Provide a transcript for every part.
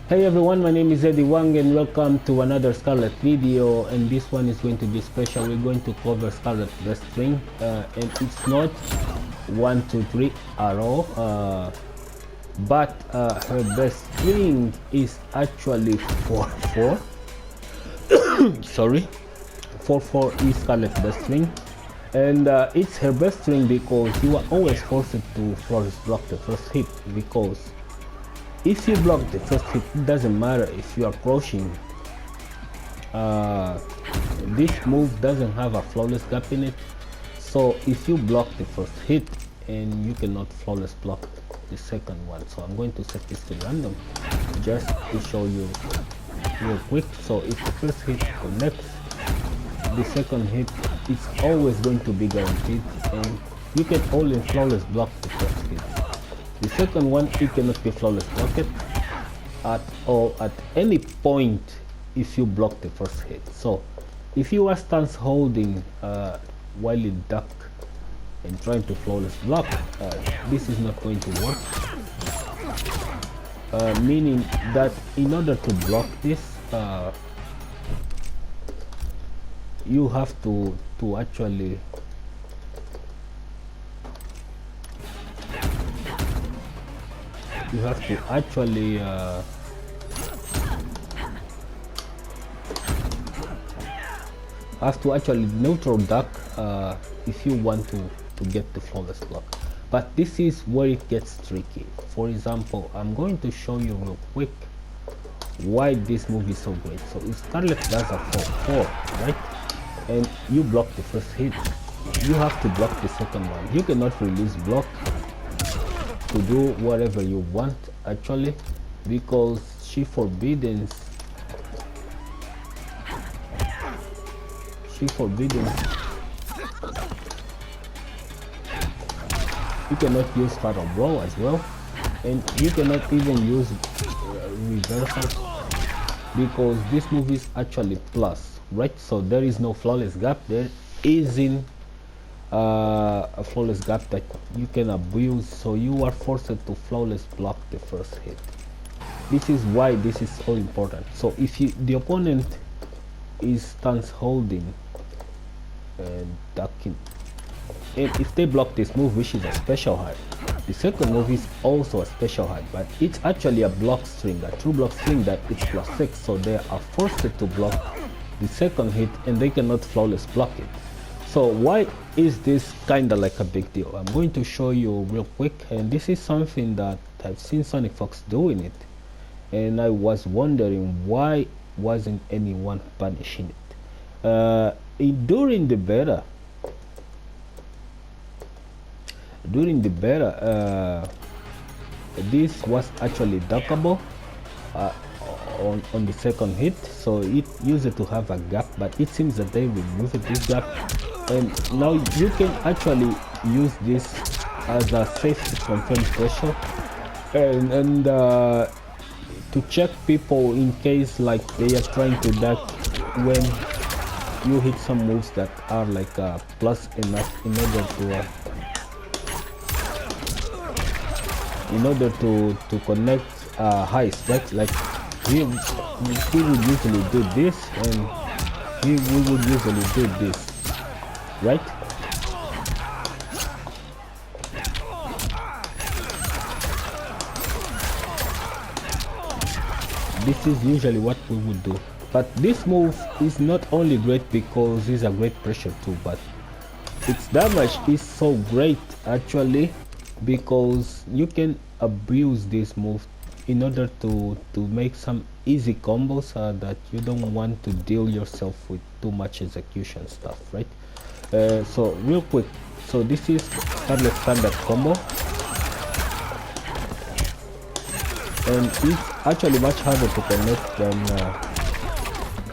Hey everyone, my name is Eddie Wang and welcome to another Skarlet video, and this one is going to be special. We're going to cover Skarlet best string, and it's not 1, 2, 3 at all, but her best string is actually 4, 4. Sorry, 4, 4 is Skarlet best string, and it's her best string because you are always forced to flawless block the first hit, because if you block the first hit, it doesn't matter if you are crouching. This move doesn't have a flawless gap in it, so if you block the first hit, and you cannot flawless block the second one. So I'm going to set this to random just to show you real quick. So if the first hit connects, the second hit is always going to be guaranteed, and you can only flawless block the first hit. The second one, it cannot be flawless blocked at all at any point if you block the first hit. So if you are stance holding while in duck and trying to flawless block, this is not going to work, meaning that in order to block this, you have to actually neutral duck if you want to get the flawless block. But this is where it gets tricky. For example, I'm going to show you real quick why this move is so great. So if Skarlet does a 4, 4, right, and you block the first hit, you have to block the second one. You cannot release block to do whatever you want actually, because she forbiddens you cannot use fatal blow as well, and you cannot even use reversal because this move is actually plus, right? So there is no flawless gap. There isn't a flawless gap that you can abuse, so you are forced to flawless block the first hit. This is why this is so important. So if the opponent is stance holding and ducking, and if they block this move, which is a special hide, the second move is also a special hide, but it's actually a block string, a true block string that it's +6, so they are forced to block the second hit and they cannot flawless block it. So why is this kind of like a big deal? I'm going to show you real quick, and this is something that I've seen Sonic Fox doing it, and I was wondering why wasn't anyone punishing it. During the beta, this was actually duckable on the second hit, so it used to have a gap, but it seems that they removed this gap, and now you can actually use this as a safe confirm pressure, and to check people in case like they are trying to duck when you hit some moves that are like plus enough in order to connect highs, right? Like we would usually do this, and we would usually do this, right? This is usually what we would do. But this move is not only great because it's a great pressure too, but its damage is so great actually because you can abuse this move in order to make some easy combos that you don't want to deal yourself with too much execution stuff, right? So real quick, so this is Skarlet standard combo, and it's actually much harder to connect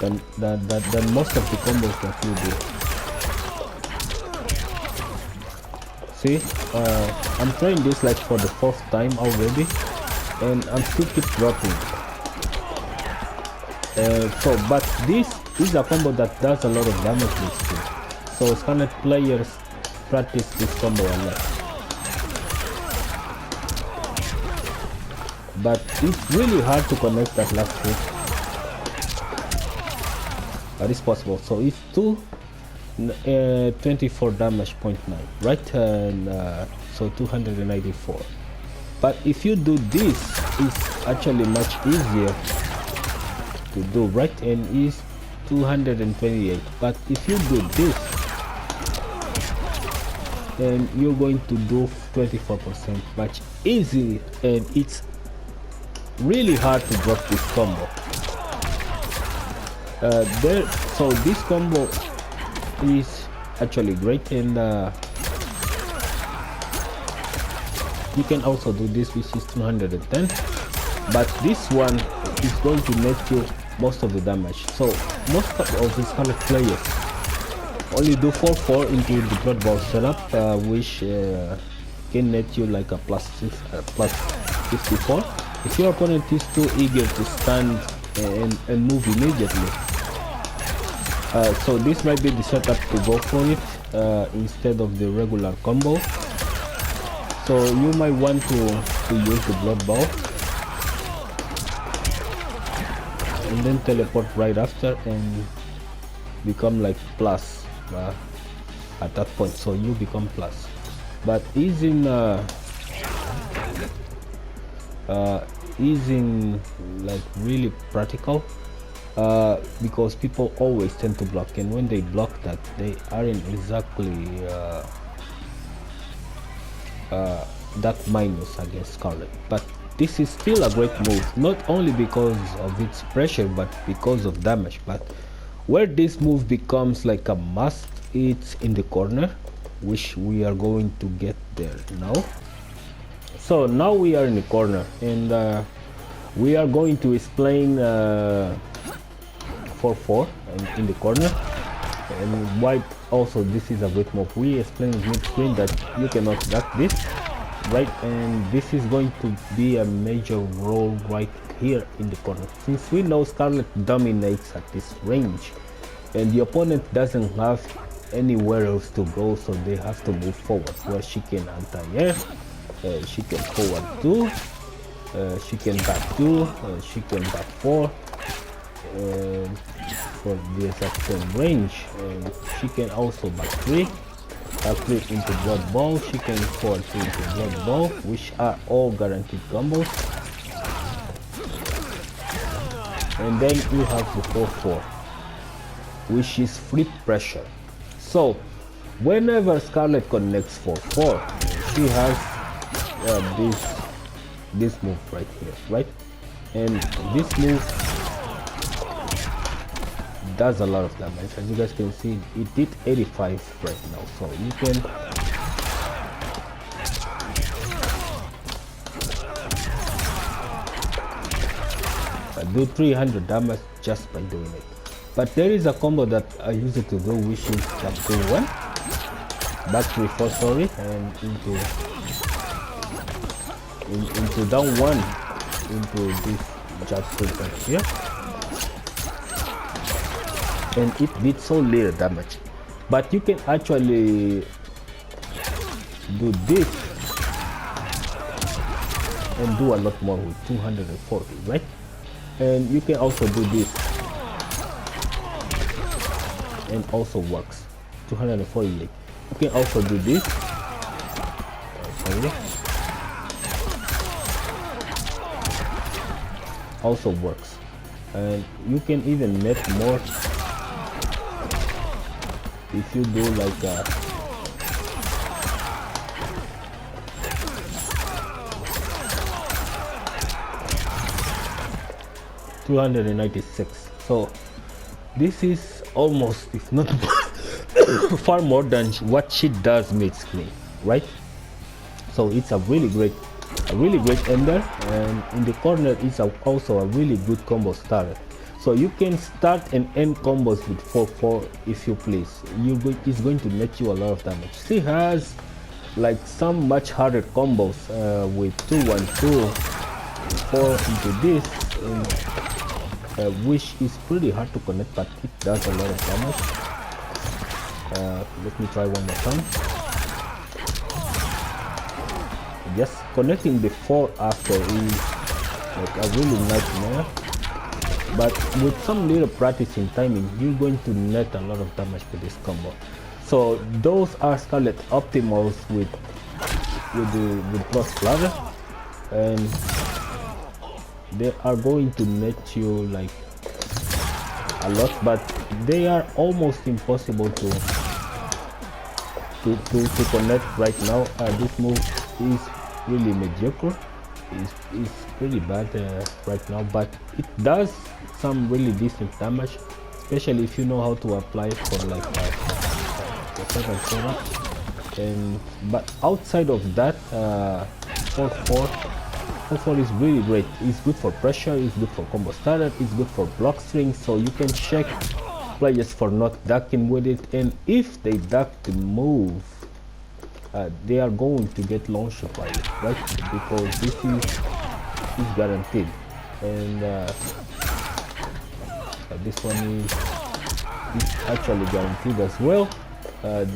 than most of the combos that you do. See, I'm trying this like for the 4th time already, and I'm still keep dropping. But this is a combo that does a lot of damage with you. So Skarlet players practice this combo a lot. but it's really hard to connect that last hit. But it's possible. So it's 24 damage, 0.9, right? And so 294. But if you do this, it's actually much easier to do, right? And it's 228. But if you do this, then you're going to do 24% much easy, and it's really hard to drop this combo. So this combo is actually great, and you can also do this, which is 210, but this one is going to net you most of the damage. So most of the Skarlet players only do 4-4 into the Blood Bowl setup, which can net you like a plus 54. If your opponent is too eager to stand and move immediately, so this might be the setup to go for it instead of the regular combo. So you might want to use the Blood Bowl and then teleport right after and become like plus at that point. So you become plus, but isn't like really practical, because people always tend to block, and when they block that, they aren't exactly that minus against Skarlet. But this is still a great move, not only because of its pressure but because of damage. But where this move becomes like a must, it's in the corner, which we are going to get there now. So now we are in the corner, and we are going to explain 4-4 in the corner, and why also this is a great move. We explained in mid-screen that you cannot duck this, right? And this is going to be a major role right here in the corner, since we know Skarlet dominates at this range, and the opponent doesn't have anywhere else to go, so they have to move forward, where she can anti-air, she can forward 2, she can back 2, she can back 4 for the exact same range, and she can also back 3 into Blood Bowl, she can forward 3 into Blood Bowl, which are all guaranteed combos. And then you have the 4-4, which is free pressure. So whenever Skarlet connects 4-4, she has this move right here, right? And this move does a lot of damage. As you guys can see, it did 85 right now, so you can do 300 damage just by doing it. But there is a combo that I use it to do, which is back 3-1, back 3-4, sorry, and into down 1 into this jab sprint right here, and it did so little damage. But you can actually do this and do a lot more with 240, right? And you can also do this and also works 248. You can also do this, sorry, also works, and you can even net more if you do like a 296. So this is almost, if not far more than what she does mid-screen, right? So it's a really great ender, and in the corner it's also a really good combo starter. So you can start and end combos with 4-4 if you please. It's going to net you a lot of damage. She has like some much harder combos with 2-1-2, 4 into this, which is pretty hard to connect, but it does a lot of damage. Let me try one more time. Yes, connecting the 4 after is like a really nightmare. But with some little practice in timing, you're going to net a lot of damage to this combo. So those are Skarlet optimals with plus flutter, and they are going to net you like a lot, but they are almost impossible to connect right now. This move is really mediocre. Is pretty bad right now, but it does some really decent damage, especially if you know how to apply it for like the second setup. And but outside of that, 4-4 is really great. It's good for pressure, it's good for combo starter, it's good for block string, so you can check players for not ducking with it, and if they duck the move, they are going to get launched by it, right? Because this is guaranteed. And this one is actually guaranteed as well.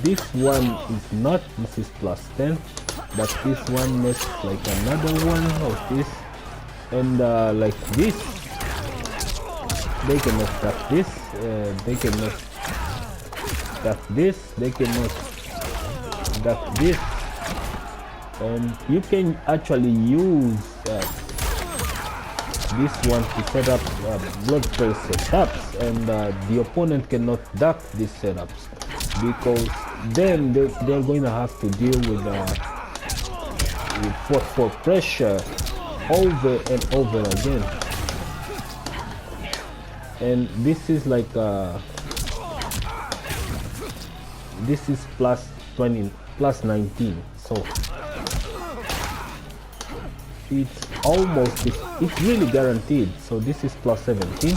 This one is not. This is plus 10, but this one makes like another one of this, and like this, they cannot duck this. They cannot duck this. They cannot duck this, and you can actually use this one to set up blood trail setups, and the opponent cannot duck these setups, because then they're going to have to deal with 4-4 pressure over and over again. And this is like this is plus 20, plus 19, so it's almost, it's really guaranteed. So this is plus 17,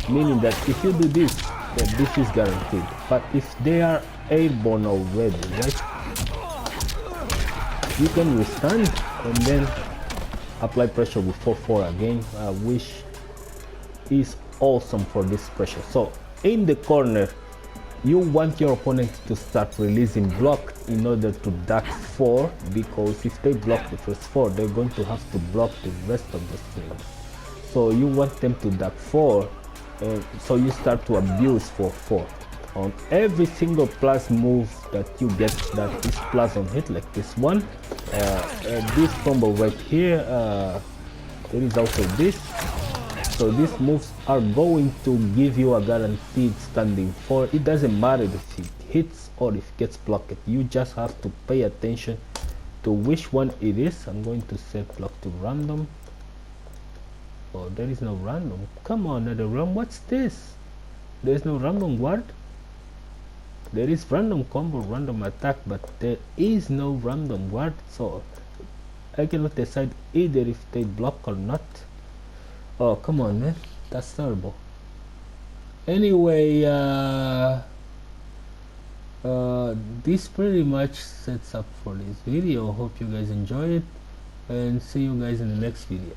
meaning that if you do this, then this is guaranteed. But if they are airborne already, right, you can withstand and then apply pressure with 4-4 again, which is awesome for this pressure. So in the corner, you want your opponent to start releasing block in order to duck 4, because if they block the first 4, they're going to have to block the rest of the string. So you want them to duck 4, and so you start to abuse 4-4 on every single plus move that you get that is plus on hit, like this one, this combo right here. There is also this. So these moves are going to give you a guaranteed standing 4. It doesn't matter if it hits or if it gets blocked. You just have to pay attention to which one it is. I'm going to set block to random. Oh, there is no random. Come on, another random. What's this? There's no random guard. There is random combo, random attack, but there is no random guard. So I cannot decide either if they block or not. Oh, come on, man. That's terrible. Anyway, this pretty much sets up for this video. Hope you guys enjoy it, and see you guys in the next video.